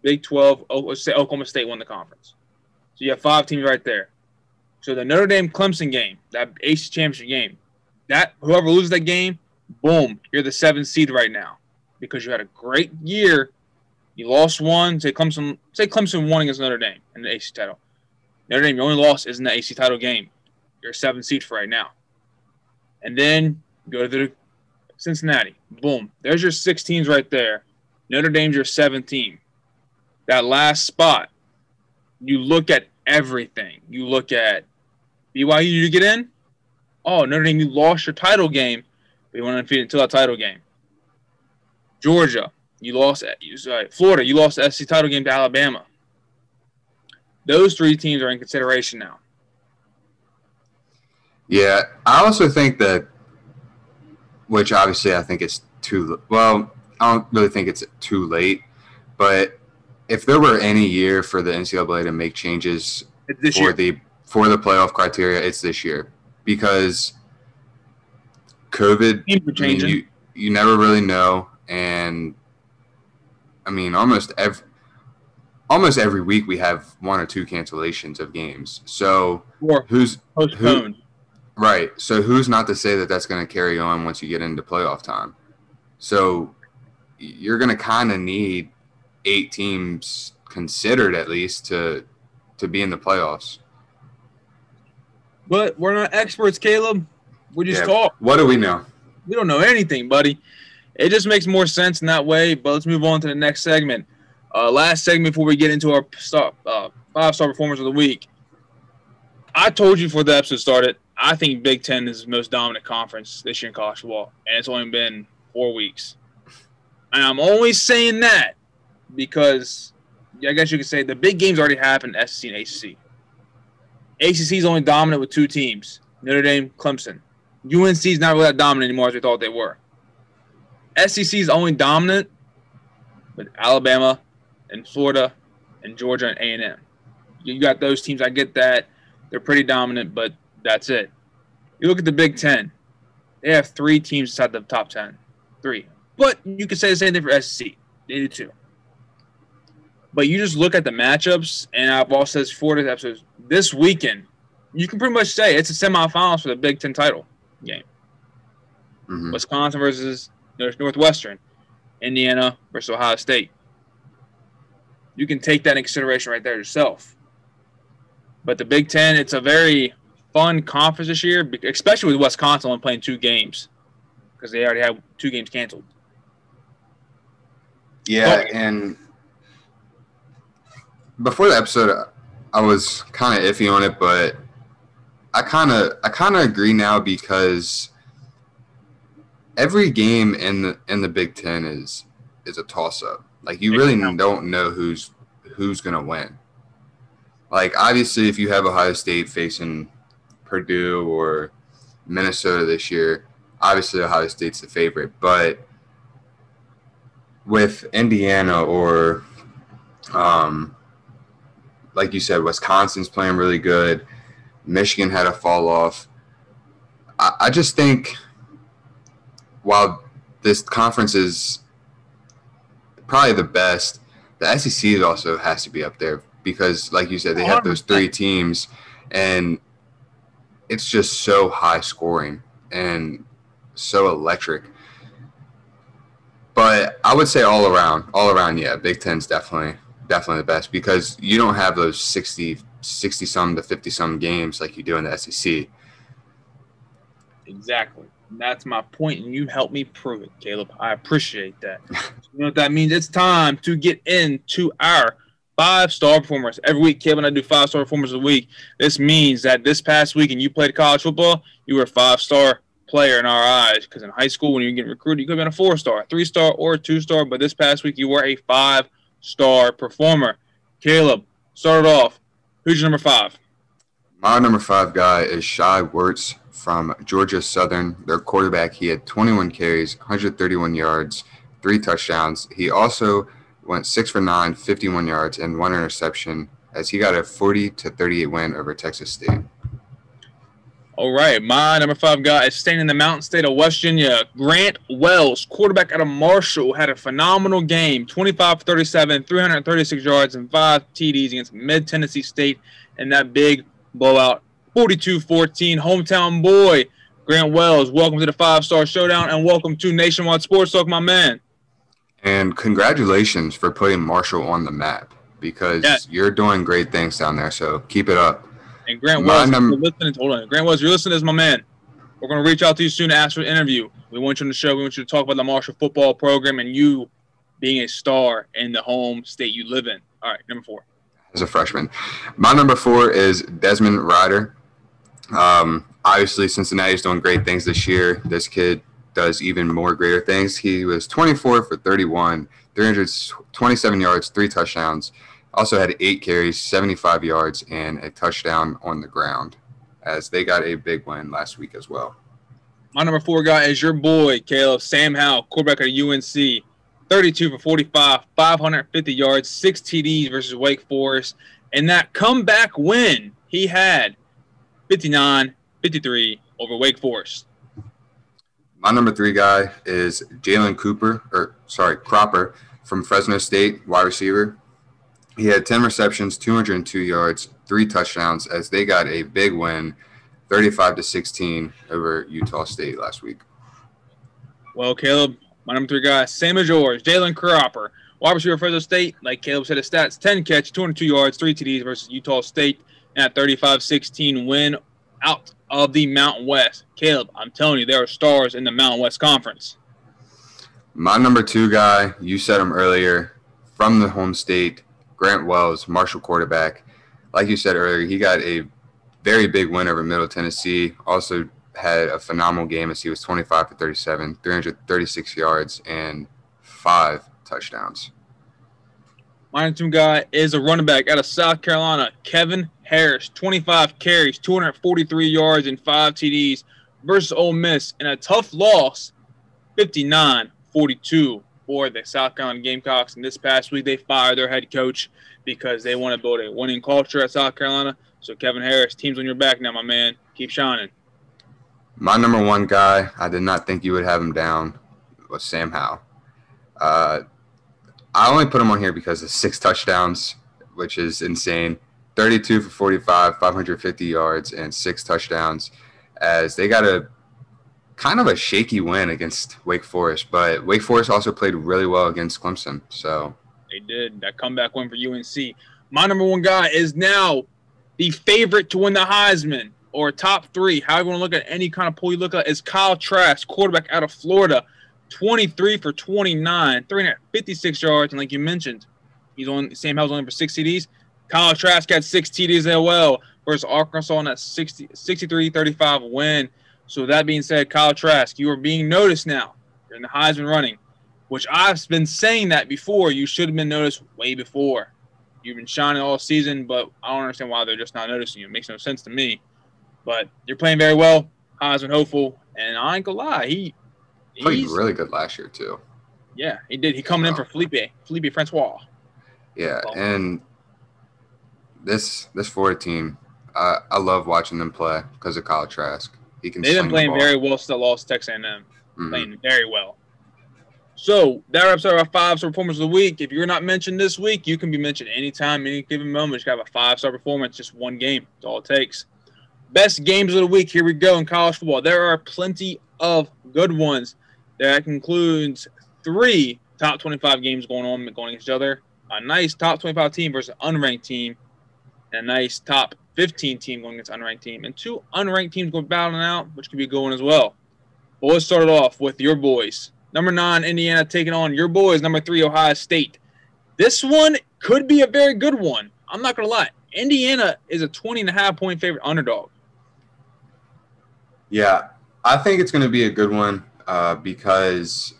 Big 12, let's say Oklahoma State won the conference. So you have 5 teams right there. So the Notre Dame-Clemson game, that AC championship game, that whoever loses that game, boom, you're the 7th seed right now because you had a great year. You lost one. Say Clemson won against Notre Dame in the AC title. Notre Dame, your only loss is in the AC title game. You're a 7th seed for right now. And then go to the Cincinnati. Boom. There's your 6 teams right there. Notre Dame's your 7th team. That last spot, you look at everything. You look at BYU to get in. Oh, Notre Dame, you lost your title game, but you went undefeated until that title game. Georgia, you lost. Florida, you lost the SEC title game to Alabama. Those 3 teams are in consideration now. Yeah, I also think that, which obviously I think it's I don't really think it's too late, but if there were any year for the NCAA to make changes for the playoff criteria, it's this year, because COVID, you never really know, and I mean almost every week we have 1 or 2 cancellations of games. So who's postponed? Right. So who's not to say that that's going to carry on once you get into playoff time? So you're going to kind of need 8 teams considered at least to be in the playoffs. But we're not experts, Caleb. We just talk. What do we know? We don't know anything, buddy. It just makes more sense in that way. But let's move on to the next segment. Last segment before we get into our 5-star performers of the week. I told you before the episode started, I think Big Ten is the most dominant conference this year in college football, and it's only been 4 weeks. And I'm always saying that because I guess you could say the big games already happened, SEC and ACC. ACC is only dominant with 2 teams, Notre Dame, Clemson. UNC is not really that dominant anymore as we thought they were. SEC is only dominant with Alabama and Florida and Georgia and A&M. You got those teams. I get that. They're pretty dominant, but That's it. You look at the Big Ten. They have 3 teams inside the top 10. 3. But you could say the same thing for SEC. They do too. But you just look at the matchups, and I've also said for this episode, this weekend, you can pretty much say it's a semifinals for the Big Ten title game. Mm-hmm. Wisconsin versus Northwestern. Indiana versus Ohio State. You can take that in consideration right there yourself. But the Big Ten, it's a very fun conference this year, especially with Wisconsin only playing 2 games because they already have 2 games canceled. Yeah, and before the episode, I was kind of iffy on it, but I kind of agree now because every game in the Big Ten is a toss up. Like you really don't know who's gonna win. Like obviously, if you have Ohio State facing Purdue or Minnesota this year, obviously Ohio State's the favorite. But with Indiana or like you said, Wisconsin's playing really good. Michigan had a fall off. I just think while this conference is probably the best, the SEC also has to be up there because, like you said, they have those 3 teams, and it's just so high scoring and so electric. But I would say all around, yeah, Big Ten's definitely the best because you don't have those 60-some to 50-some games like you do in the SEC. Exactly. That's my point, and you helped me prove it, Caleb. I appreciate that. You know what that means? It's time to get into our 5-star performers. Every week, Caleb and I do 5-star performers a week. This means that this past week, and you played college football, you were a 5-star player in our eyes because in high school, when you were getting recruited, you could have been a 4-star, 3-star, or a 2-star, but this past week, you were a 5-star performer. Caleb, start it off. Who's your number 5? My number 5 guy is Shai Werts from Georgia Southern. Their quarterback, he had 21 carries, 131 yards, 3 touchdowns. He also went 6 for 9, 51 yards, and 1 interception as he got a 40-38 win over Texas State. All right, my number 5 guy is staying in the Mountain State of West Virginia. Grant Wells, quarterback out of Marshall, had a phenomenal game, 25 for 37, 336 yards, and 5 TDs against Mid-Tennessee State in that big blowout, 42-14. Hometown boy, Grant Wells, welcome to the 5-Star Showdown, and welcome to Nationwide Sports Talk, my man. And congratulations for putting Marshall on the map because you're doing great things down there, so keep it up. And Grant Wells, Grant Wells, you're listening to this, my man. We're going to reach out to you soon to ask for an interview. We want you on the show. We want you to talk about the Marshall football program and you being a star in the home state you live in. All right, number 4. As a freshman. My number 4 is Desmond Ryder. Obviously, Cincinnati's doing great things this year. This kid does even more greater things. He was 24 for 31, 327 yards, 3 touchdowns. Also had 8 carries, 75 yards, and a touchdown on the ground as they got a big win last week as well. My number 4 guy is your boy, Caleb, Sam Howell, quarterback of UNC. 32 for 45, 550 yards, 6 TDs versus Wake Forest. And that comeback win he had, 59-53 over Wake Forest. My number 3 guy is Jalen Cropper from Fresno State, wide receiver. He had 10 receptions, 202 yards, 3 touchdowns as they got a big win, 35-16 over Utah State last week. Well, Caleb, my number 3 guy, same as yours, Jalen Cropper, wide receiver Fresno State. Like Caleb said, his stats, 10 catch, 202 yards, 3 TDs versus Utah State, and a 35-16 win out of the Mountain West. Caleb, I'm telling you, there are stars in the Mountain West Conference. My number 2 guy, you said him earlier, from the home state, Grant Wells, Marshall quarterback. Like you said earlier, he got a very big win over Middle Tennessee. Also had a phenomenal game as he was 25 for 37, 336 yards, and 5 touchdowns. My number 2 guy is a running back out of South Carolina, Kevin Harris, 25 carries, 243 yards, and 5 TDs versus Ole Miss in a tough loss, 59-42. For the South Carolina Gamecocks. And this past week, they fired their head coach because they want to build a winning culture at South Carolina. So, Kevin Harris, team's on your back now, my man. Keep shining. My number one guy, I did not think you would have him down, was Sam Howell. I only put him on here because of 6 touchdowns, which is insane. 32 for 45, 550 yards, and 6 touchdowns, as they got a kind of a shaky win against Wake Forest. But Wake Forest also played really well against Clemson. So they did. That comeback win for UNC. My number one guy is now the favorite to win the Heisman, or top 3, however you want to look at any kind of poll you look at, is Kyle Trask, quarterback out of Florida. 23 for 29, 356 yards, and like you mentioned, Sam Howell's only for 6 TDs. Kyle Trask had 6 TDs as well versus Arkansas on that 63-35 win. So that being said, Kyle Trask, you are being noticed now. You're in the Heisman running, which I've been saying that before. You should have been noticed way before. You've been shining all season, but I don't understand why they're just not noticing you. It makes no sense to me. But you're playing very well, Heisman hopeful, and I ain't gonna lie, he played really good last year too. Yeah, he did. He coming in for Felipe Francois. Yeah, and this Florida team, I love watching them play because of Kyle Trask. They've been playing very well since the loss to Texas A&M. Playing very well. So that wraps up our 5-star performance of the week. If you're not mentioned this week, you can be mentioned anytime, any given moment. You have a 5-star performance, just one game. That's all it takes. Best games of the week. Here we go in college football. There are plenty of good ones. That includes 3 top 25 games going against each other. A nice top 25 team versus an unranked team. And a nice top 15 team going against an unranked team. And 2 unranked teams going battling out, which could be going as well. But let's start it off with your boys. Number 9, Indiana taking on your boys. Number 3, Ohio State. This one could be a very good one. I'm not going to lie. Indiana is a 20.5-point favorite underdog. Yeah, I think it's going to be a good one. Because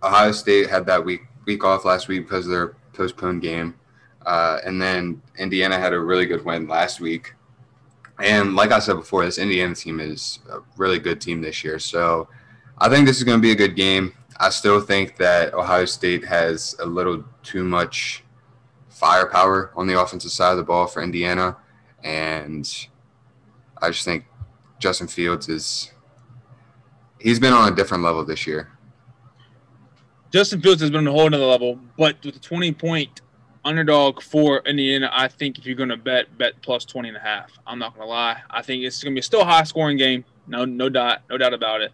Ohio State had that week off last week because of their postponed game. And then Indiana had a really good win last week. And like I said before, this Indiana team is a really good team this year. So I think this is going to be a good game. I still think that Ohio State has a little too much firepower on the offensive side of the ball for Indiana. And I just think Justin Fields he's been on a different level this year. Justin Fields has been on a whole other level, but with the 20-point underdog for Indiana, I think if you're going to bet plus 20.5. I'm not going to lie. I think it's going to be still a high-scoring game. No doubt about it.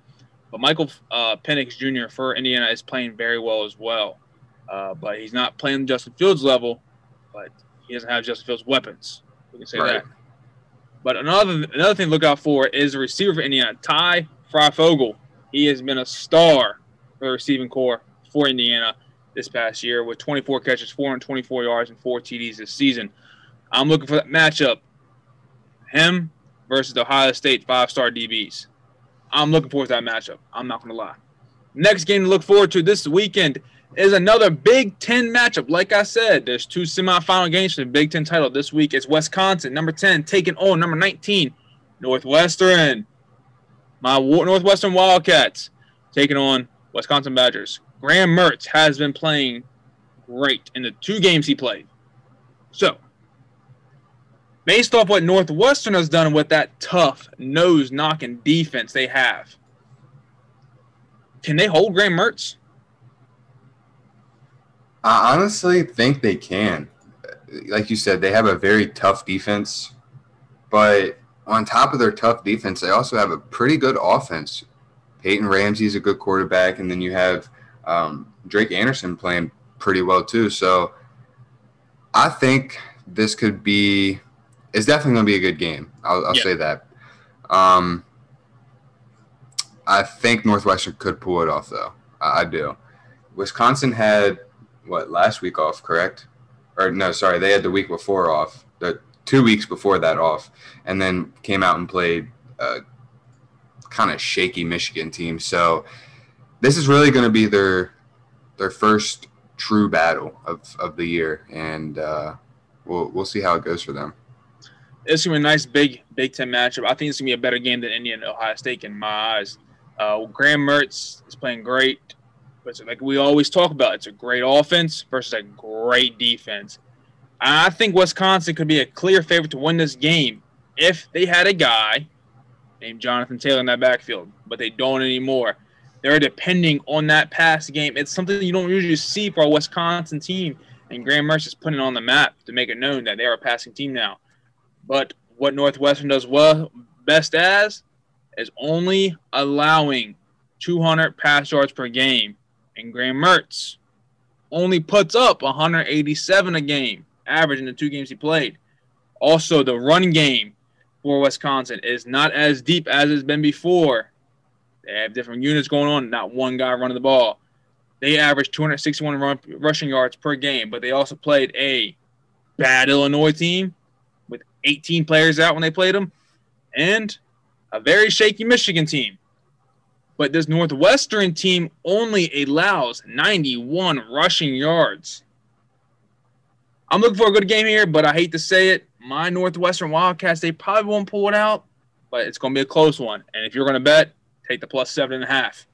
But Michael Penix Jr. for Indiana is playing very well as well. But he's not playing Justin Fields' level, but he doesn't have Justin Fields' weapons. We can say that. But another thing to look out for is the receiver for Indiana, Ty Freifogel. He has been a star for the receiving corps for Indiana this past year with 24 catches, 424 yards, and 4 TDs this season. I'm looking for that matchup, him versus the Ohio State 5-star DBs. I'm looking forward to that matchup. I'm not going to lie. Next game to look forward to this weekend is another Big Ten matchup. Like I said, there's 2 semifinal games for the Big Ten title this week. It's Wisconsin, number 10, taking on number 19, Northwestern. My Northwestern Wildcats taking on Wisconsin Badgers. Graham Mertz has been playing great in the 2 games he played. So, based off what Northwestern has done with that tough, nose-knocking defense they have, can they hold Graham Mertz? I honestly think they can. Like you said, they have a very tough defense, but on top of their tough defense, they also have a pretty good offense. Peyton Ramsey's a good quarterback, and then you have Drake Anderson playing pretty well too. So I think this could be – it's definitely going to be a good game. I'll say that. I think Northwestern could pull it off, though. I do. Wisconsin had, last week off, correct? Or no, sorry, they had the week before off. The 2 weeks before that off, and then came out and played a kind of shaky Michigan team. So this is really going to be their first true battle of the year, and we'll see how it goes for them. It's going to be a nice Big Ten matchup. I think it's going to be a better game than Indiana and Ohio State in my eyes. Graham Mertz is playing great, but like we always talk about, it's a great offense versus a great defense. I think Wisconsin could be a clear favorite to win this game if they had a guy named Jonathan Taylor in that backfield, but they don't anymore. They're depending on that pass game. It's something you don't usually see for a Wisconsin team, and Graham Mertz is putting it on the map to make it known that they are a passing team now. But what Northwestern does best is only allowing 200 pass yards per game, and Graham Mertz only puts up 187 a game, average in the 2 games he played. Also, the run game for Wisconsin is not as deep as it's been before. They have different units going on, not one guy running the ball. They average 261 rushing yards per game, but they also played a bad Illinois team with 18 players out when they played them, and a very shaky Michigan team. But this Northwestern team only allows 91 rushing yards. I'm looking for a good game here, but I hate to say it. My Northwestern Wildcats, they probably won't pull it out, but it's going to be a close one. And if you're going to bet, take the plus 7.5.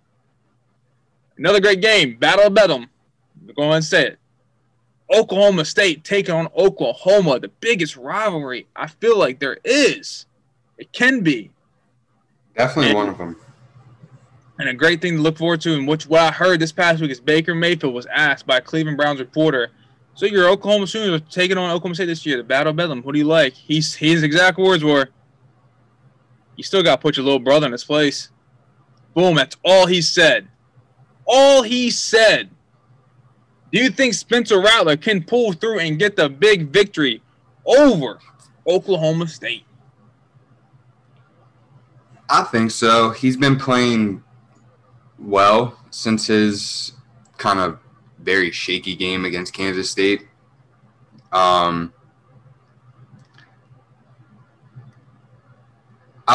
Another great game, Battle of Bedlam. Go ahead and say it. Oklahoma State taking on Oklahoma, the biggest rivalry I feel like there is. It can be. Definitely one of them. And a great thing to look forward to, and what I heard this past week is Baker Mayfield was asked by a Cleveland Browns reporter, so your Oklahoma Sooners are taking on Oklahoma State this year, the Battle of Bedlam. What do you like? His exact words were, you still got to put your little brother in his place. Boom, that's all he said. All he said. Do you think Spencer Rattler can pull through and get the big victory over Oklahoma State? I think so. He's been playing well since his kind of very shaky game against Kansas State. I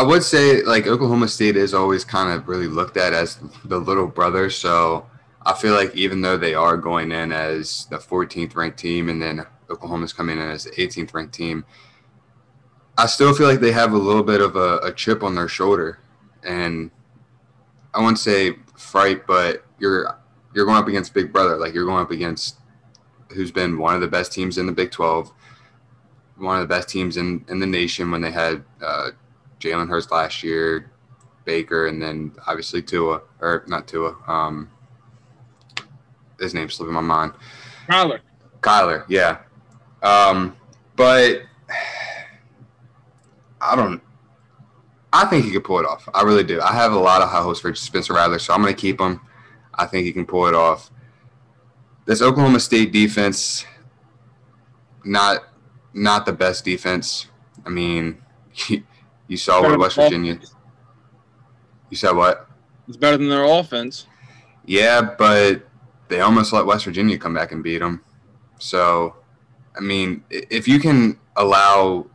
would say, like, Oklahoma State is always kind of really looked at as the little brother, so I feel like even though they are going in as the 14th ranked team and then Oklahoma's coming in as the 18th ranked team, I still feel like they have a little bit of a chip on their shoulder. And I wouldn't say fright, but you're going up against Big Brother. Like, you're going up against who's been one of the best teams in the Big 12, one of the best teams in the nation when they had Jalen Hurts last year, Baker, and then obviously Tua, or not Tua. His name's slipping my mind. Kyler, yeah. But I think he could pull it off. I really do. I have a lot of high hopes for Spencer Rattler, so I'm going to keep him. I think he can pull it off. This Oklahoma State defense, not the best defense. I mean, you saw what West Virginia. You said what? It's better than their offense. Yeah, but they almost let West Virginia come back and beat them. So, I mean, if you can allow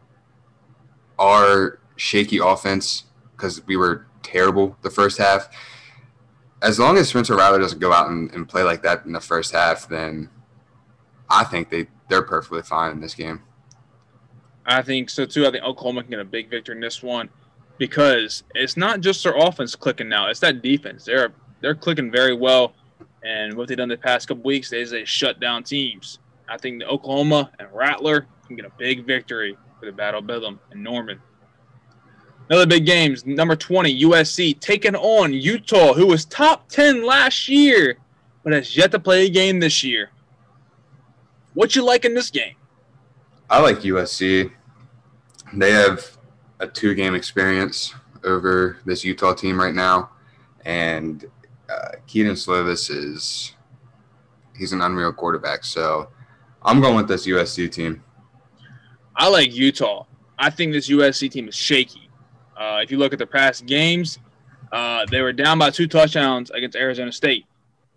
our shaky offense, because we were terrible the first half, as long as Spencer Rattler doesn't go out and play like that in the first half, then I think they're perfectly fine in this game. I think so too. I think Oklahoma can get a big victory in this one because it's not just their offense clicking now; it's that defense. They're clicking very well, and what they've done the past couple weeks is they shut down teams. I think the Oklahoma and Rattler can get a big victory for the Battle of Bedlam in Norman. Another big game, number 20, USC, taking on Utah, who was top 10 last year, but has yet to play a game this year. What you like in this game? I like USC. They have a 2-game experience over this Utah team right now, and Keaton Slovis he's an unreal quarterback, so I'm going with this USC team. I like Utah. I think this USC team is shaky. If you look at their past games, they were down by 2 touchdowns against Arizona State.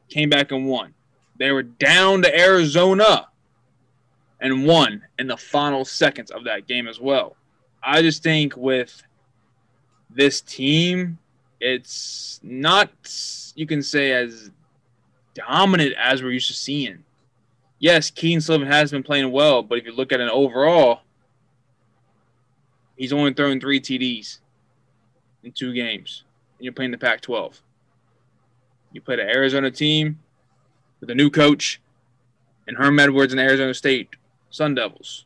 Came back and won. They were down to Arizona and won in the final seconds of that game as well. I just think with this team, it's not, you can say, as dominant as we're used to seeing. Yes, Keaton Sullivan has been playing well, but if you look at it overall, he's only thrown 3 TDs in 2 games, and you're playing the Pac-12. You played an Arizona team with a new coach, and Herm Edwards and Arizona State Sun Devils.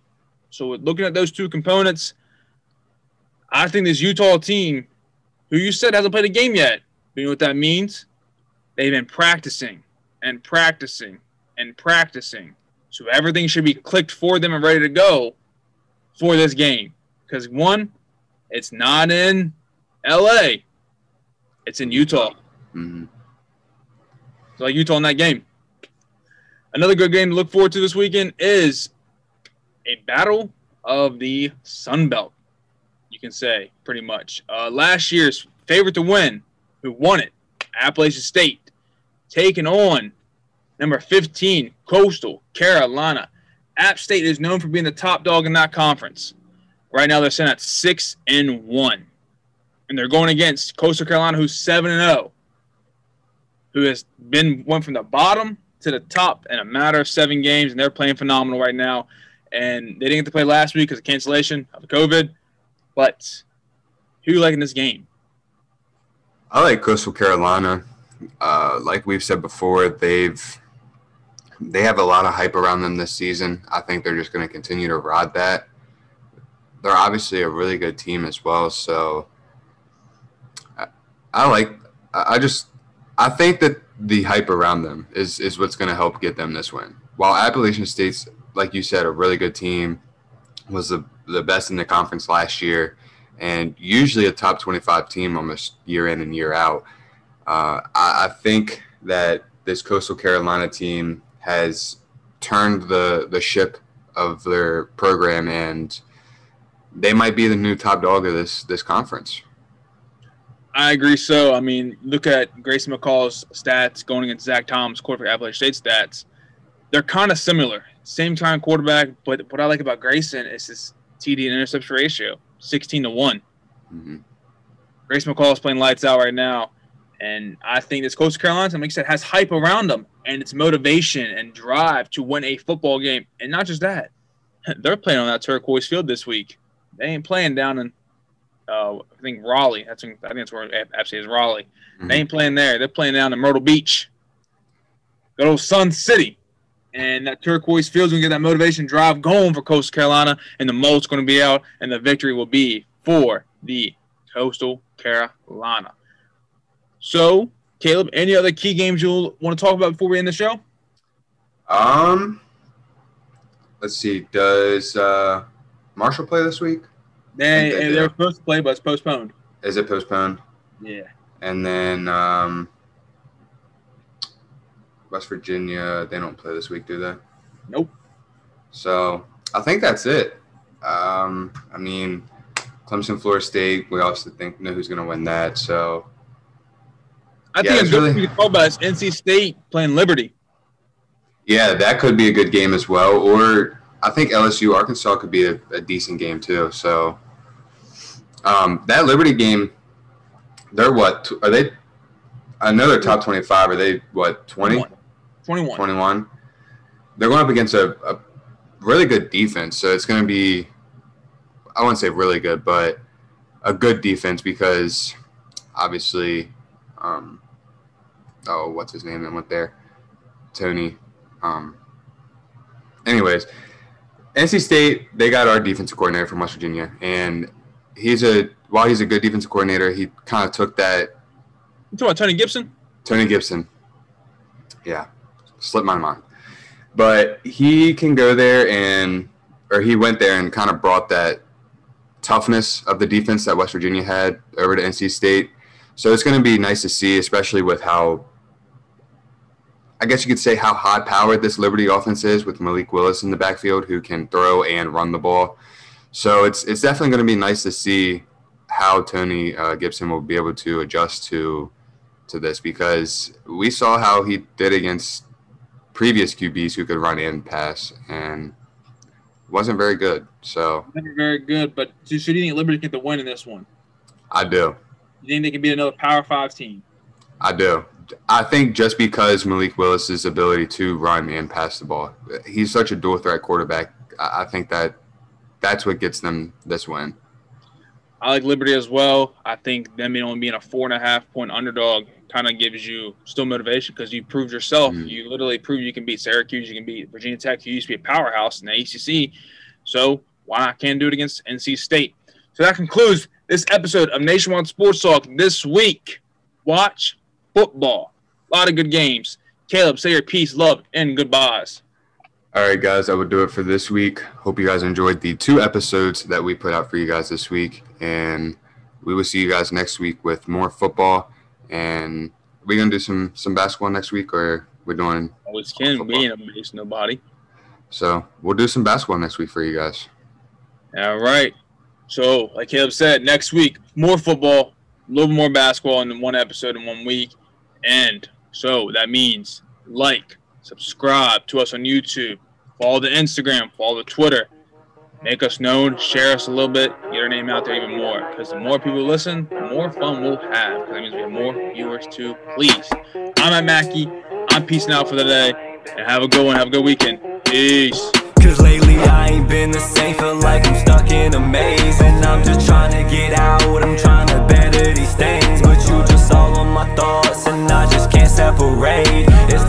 So looking at those two components, I think this Utah team, who you said hasn't played a game yet, you know what that means? They've been practicing and practicing and practicing. So everything should be clicked for them and ready to go for this game. Because, one, it's not in L.A. It's in Utah. Mm-hmm. So like Utah in that game. Another good game to look forward to this weekend is a battle of the Sun Belt, you can say, pretty much. Last year's favorite to win, who won it, Appalachian State, taking on number 15, Coastal Carolina. App State is known for being the top dog in that conference. Right now they're sitting at 6-1. And they're going against Coastal Carolina, who's 7-0, who went from the bottom to the top in a matter of 7 games, and they're playing phenomenal right now. And they didn't get to play last week because of cancellation of COVID. But who you like in this game? I like Coastal Carolina. Like we've said before, they have a lot of hype around them this season. I think they're just going to continue to ride that. They're obviously a really good team as well. So I think that the hype around them is what's going to help get them this win. While Appalachian State's, like you said, a really good team, was the best in the conference last year, and usually a top 25 team almost year in and year out. I think that this Coastal Carolina team has turned the ship of their program, and they might be the new top dog of this conference. I agree. So, I mean, look at Grayson McCall's stats going against Zach Thomas, quarterback Appalachian State stats. They're kind of similar. Same time quarterback, but what I like about Grayson is his TD and interception ratio, 16-1. Mm-hmm. Grayson McCall is playing lights out right now, and I think this Coastal Carolina team, like I said, has hype around them, and it's motivation and drive to win a football game. And not just that, they're playing on that turquoise field this week. They ain't playing down in I think Raleigh. I think that's where it actually is, Raleigh. Mm-hmm. They ain't playing there. They're playing down in Myrtle Beach. Good old Sun City. And that turquoise field's going to get that motivation drive going for Coastal Carolina, and the mult's going to be out, and the victory will be for the Coastal Carolina. So, Caleb, any other key games you'll want to talk about before we end the show? Let's see. Does Marshall play this week? They were supposed to play, but it's postponed. Is it postponed? Yeah. And then West Virginia, they don't play this week, do they? Nope. So I think that's it. I mean, Clemson, Florida State, we also know who's going to win that. So I think it's good to talk about is NC State playing Liberty. Yeah, that could be a good game as well. Or I think LSU, Arkansas could be a decent game too. So that Liberty game, they're what? Are they? I know they're top 25. Are they what? 20? 21. They're going up against a really good defense. So it's going to be, I wouldn't say really good, but a good defense because obviously, what's his name that went there? Tony. Anyways, NC State, they got our defensive coordinator from West Virginia, and while he's a good defensive coordinator, he kind of took that. You talking about Tony Gibson? Tony Gibson. Yeah, slipped my mind. But he can go there he went there and kind of brought that toughness of the defense that West Virginia had over to NC State. So it's going to be nice to see, especially with how, I guess you could say, how high-powered this Liberty offense is with Malik Willis in the backfield who can throw and run the ball. So it's definitely going to be nice to see how Tony Gibson will be able to adjust to this, because we saw how he did against previous QBs who could run and pass, and wasn't very good. So never very good, but so do you think Liberty can get the win in this one? I do. You think they can beat another Power 5 team? I do. I think just because Malik Willis's ability to run and pass the ball, he's such a dual threat quarterback. I think that's what gets them this win. I like Liberty as well. I think them only being a 4.5-point underdog kind of gives you still motivation because you proved yourself. You literally proved you can beat Syracuse, you can beat Virginia Tech, who used to be a powerhouse in the ACC. So why not can't do it against NC State? So that concludes this episode of Nationwide Sports Talk this week. Watch football. A lot of good games. Caleb, say your peace, love, and goodbyes. All right, guys, that would do it for this week. Hope you guys enjoyed the 2 episodes that we put out for you guys this week. And we will see you guys next week with more football. And are we going to do some basketball next week, or we're doing always can. We ain't amazed nobody. So we'll do some basketball next week for you guys. All right. So, like Caleb said, next week, more football, a little more basketball in one episode in 1 week. And so that means like, subscribe to us on YouTube, follow the Instagram, follow the Twitter, make us known, share us a little bit, get our name out there even more. Because the more people listen, the more fun we'll have. Because that means we have more viewers to please. I'm at Mackie. I'm peacing out for the day. And have a good one. Have a good weekend. Peace. Cause lately I ain't been the same, feel like I'm stuck in a maze. And I'm just trying to get out, I'm trying to better these things. But you just all on my thoughts and I just can't separate. It's